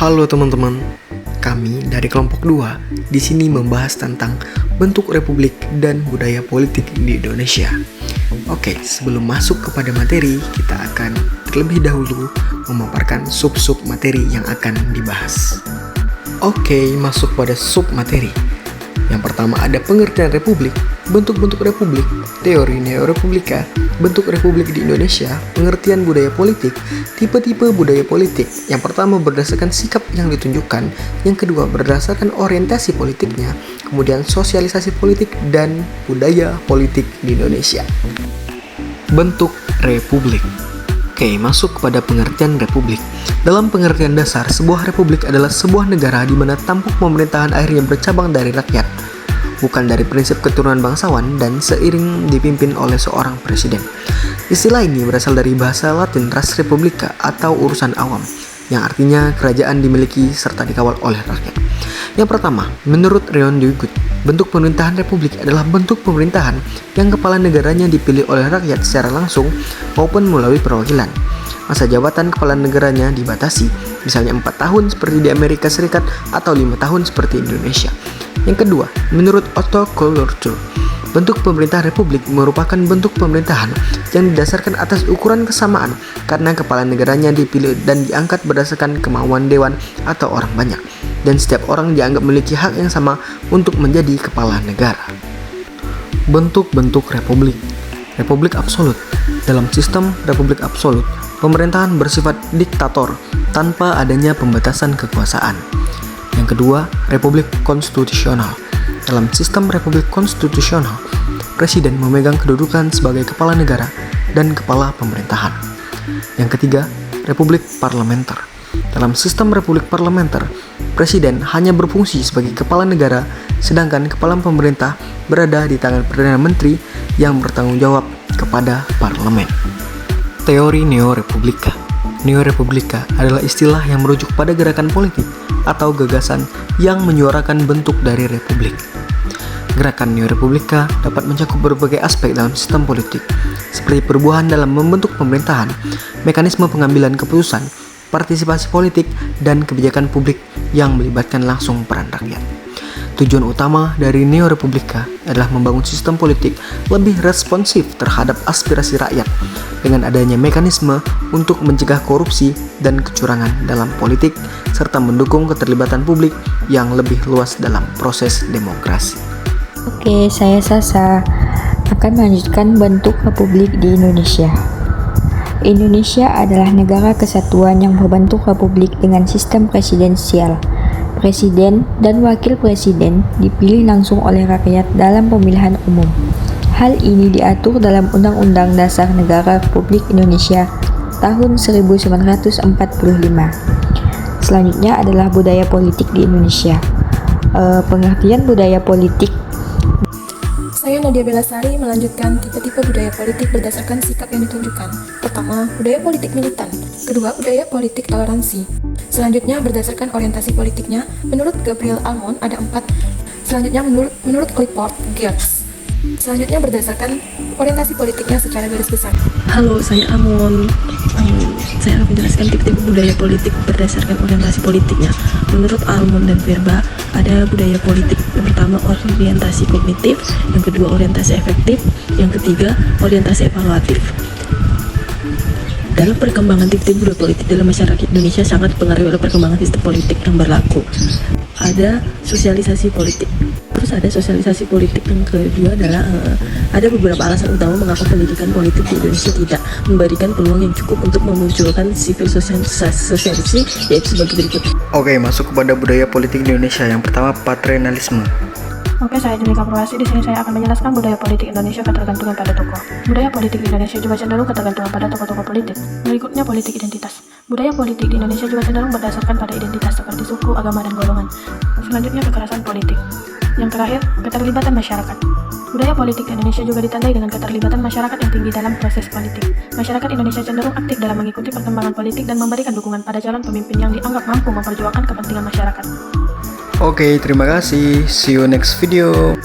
Halo teman-teman, kami dari kelompok 2 di sini membahas tentang bentuk republik dan budaya politik di Indonesia. Oke, sebelum masuk kepada materi, kita akan terlebih dahulu memaparkan sub-sub materi yang akan dibahas. Oke, masuk pada sub materi. Yang pertama ada pengertian republik, bentuk-bentuk republik, teori neorepublika, bentuk republik di Indonesia, pengertian budaya politik, tipe-tipe budaya politik. Yang pertama berdasarkan sikap yang ditunjukkan, yang kedua berdasarkan orientasi politiknya, kemudian sosialisasi politik dan budaya politik di Indonesia. Bentuk republik. Oke, masuk kepada pengertian republik. Dalam pengertian dasar, sebuah republik adalah sebuah negara di mana tampuk pemerintahan akhirnya bercabang dari rakyat, bukan dari prinsip keturunan bangsawan dan seiring dipimpin oleh seorang presiden. Istilah ini berasal dari bahasa Latin res publica atau urusan awam, yang artinya kerajaan dimiliki serta dikawal oleh rakyat. Yang pertama, menurut Reon Deweygut, bentuk pemerintahan republik adalah bentuk pemerintahan yang kepala negaranya dipilih oleh rakyat secara langsung maupun melalui perwakilan. Masa jabatan kepala negaranya dibatasi, misalnya 4 tahun seperti di Amerika Serikat atau 5 tahun seperti Indonesia. Yang kedua, menurut Otto Kollurtur, bentuk pemerintahan republik merupakan bentuk pemerintahan yang didasarkan atas ukuran kesamaan karena kepala negaranya dipilih dan diangkat berdasarkan kemauan dewan atau orang banyak, dan setiap orang dianggap memiliki hak yang sama untuk menjadi kepala negara. Bentuk-bentuk republik. Republik absolut. Dalam sistem republik absolut, pemerintahan bersifat diktator tanpa adanya pembatasan kekuasaan. Yang kedua, republik konstitusional. Dalam sistem republik konstitusional, presiden memegang kedudukan sebagai kepala negara dan kepala pemerintahan. Yang ketiga, republik parlementer. Dalam sistem republik parlementer, presiden hanya berfungsi sebagai kepala negara, sedangkan kepala pemerintah berada di tangan Perdana Menteri yang bertanggung jawab kepada parlemen. Teori neorepublika. Neorepublika adalah istilah yang merujuk pada gerakan politik atau gagasan yang menyuarakan bentuk dari republik. Gerakan neorepublika dapat mencakup berbagai aspek dalam sistem politik, seperti perubahan dalam membentuk pemerintahan, mekanisme pengambilan keputusan, partisipasi politik, dan kebijakan publik yang melibatkan langsung peran rakyat. Tujuan utama dari neorepublika adalah membangun sistem politik lebih responsif terhadap aspirasi rakyat dengan adanya mekanisme untuk mencegah korupsi dan kecurangan dalam politik serta mendukung keterlibatan publik yang lebih luas dalam proses demokrasi. Oke, saya Sasa akan melanjutkan bentuk republik di Indonesia. Indonesia adalah negara kesatuan yang berbentuk republik dengan sistem presidensial. Presiden dan wakil presiden dipilih langsung oleh rakyat dalam pemilihan umum. Hal ini diatur dalam Undang-Undang Dasar Negara Republik Indonesia tahun 1945. Selanjutnya adalah budaya politik di Indonesia. Pengertian budaya politik. Saya Nadia Belasari melanjutkan tipe-tipe budaya politik berdasarkan sikap yang ditunjukkan. Pertama, budaya politik militan. Kedua, budaya politik toleransi. Selanjutnya, berdasarkan orientasi politiknya, menurut Gabriel Almond ada 4. Selanjutnya, menurut Clifford Geertz. Selanjutnya, berdasarkan orientasi politiknya secara garis besar. Halo, saya Amon. Saya akan menjelaskan tipe-tipe budaya politik berdasarkan orientasi politiknya. Menurut Almond dan Verba, ada budaya politik yang pertama orientasi kognitif, yang kedua orientasi efektif, yang ketiga orientasi evaluatif. Dalam perkembangan tipe-tipe budaya politik dalam masyarakat Indonesia sangat dipengaruhi oleh perkembangan sistem politik yang berlaku. Ada sosialisasi politik. Terus ada sosialisasi politik yang kedua adalah ada beberapa alasan utama mengapa pendidikan politik di Indonesia tidak memberikan peluang yang cukup untuk memunculkan civil society, yaitu sebagai berikut. Oke, masuk kepada budaya politik di Indonesia. Yang pertama, paternalisme. Oke, saya Julika Purwasi. Di sini saya akan menjelaskan budaya politik Indonesia ketergantungan pada tokoh. Budaya politik di Indonesia juga cenderung ketergantungan pada tokoh-tokoh politik. Berikutnya politik identitas. Budaya politik di Indonesia juga cenderung berdasarkan pada identitas seperti suku, agama, dan golongan. Selanjutnya kekerasan politik. Yang terakhir, keterlibatan masyarakat. Budaya politik Indonesia juga ditandai dengan keterlibatan masyarakat yang tinggi dalam proses politik. Masyarakat Indonesia cenderung aktif dalam mengikuti perkembangan politik dan memberikan dukungan pada calon pemimpin yang dianggap mampu memperjuangkan kepentingan masyarakat. Oke, terima kasih. See you next video.